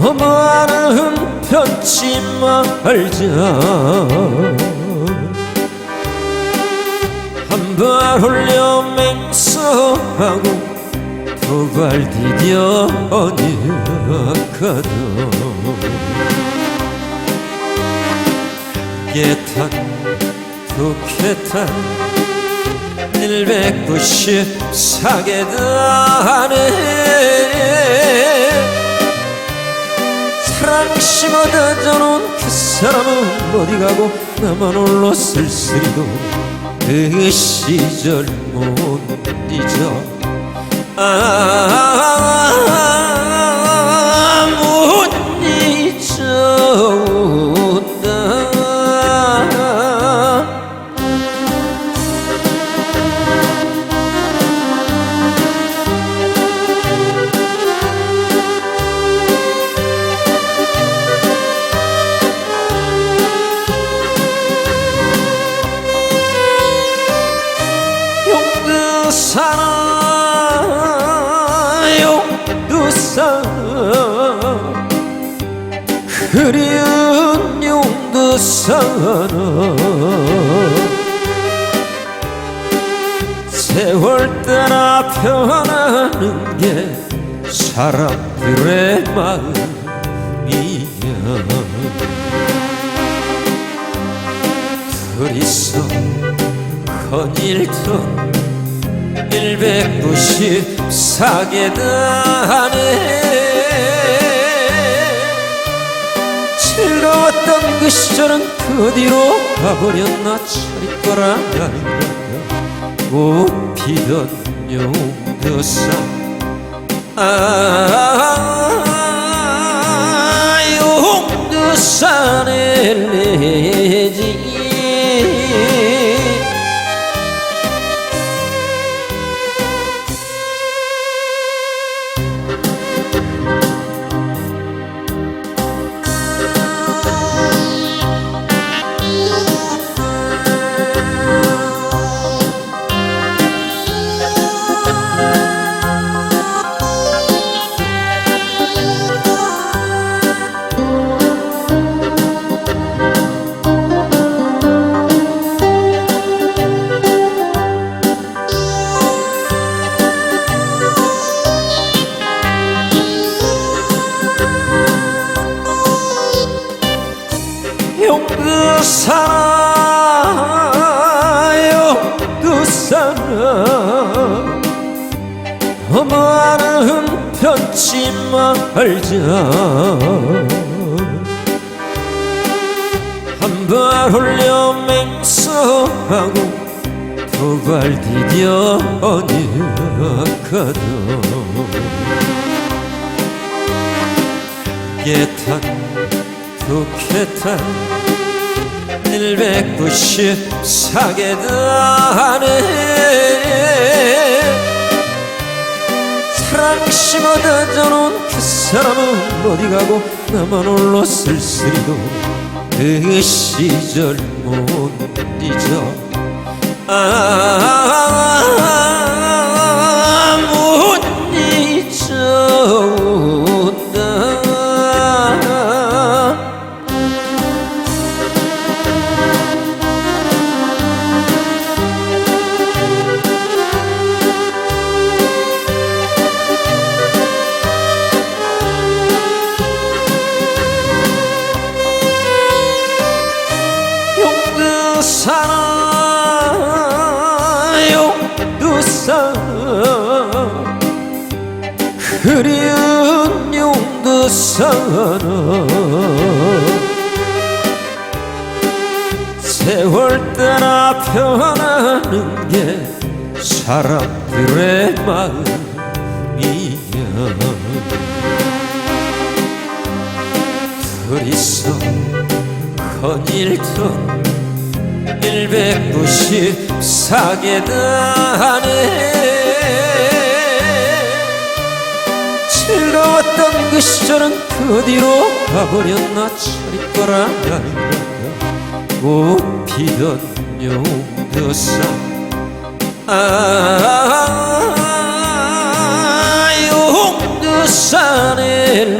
너무하는 편치 말자. 한 발 올려 맹서하고 두 발 디뎌 어디가도 개탄 두개탄 194계단에 사랑 심어다 저는 그 사람은 어디 가고 나만 홀로 쓸쓸히도 그 시절 못 잊어. 못 잊어온다. 그리운 용두산아 세월 따라 변하는 게 사람들의 마음이야. 둘이서 거닐던 194계단에 즐거웠던 그 시절은 그 뒤로 가버렸나. 차리거라 꽃 피던 용두산. 용두산에 내지 용두산아 너무하는 편치 말자. 한 발 올려 맹서하고 두 발 디뎌 어디가도 개탄 두개탄 194계단에 사랑 심어다 저는 그 사람은 어디 가고 나만 홀로 쓸쓸히도 그 시절 못 잊어. 못 잊어온다. 용두산아 그리운 용두산아 세월 따라 변하는 게 사람들의 마음이야. 둘이서 거닐던 194계단에 즐거웠던 그 시절은 그 뒤로 가버렸나. 차리거라 꽃 피던 용두산. 용두산에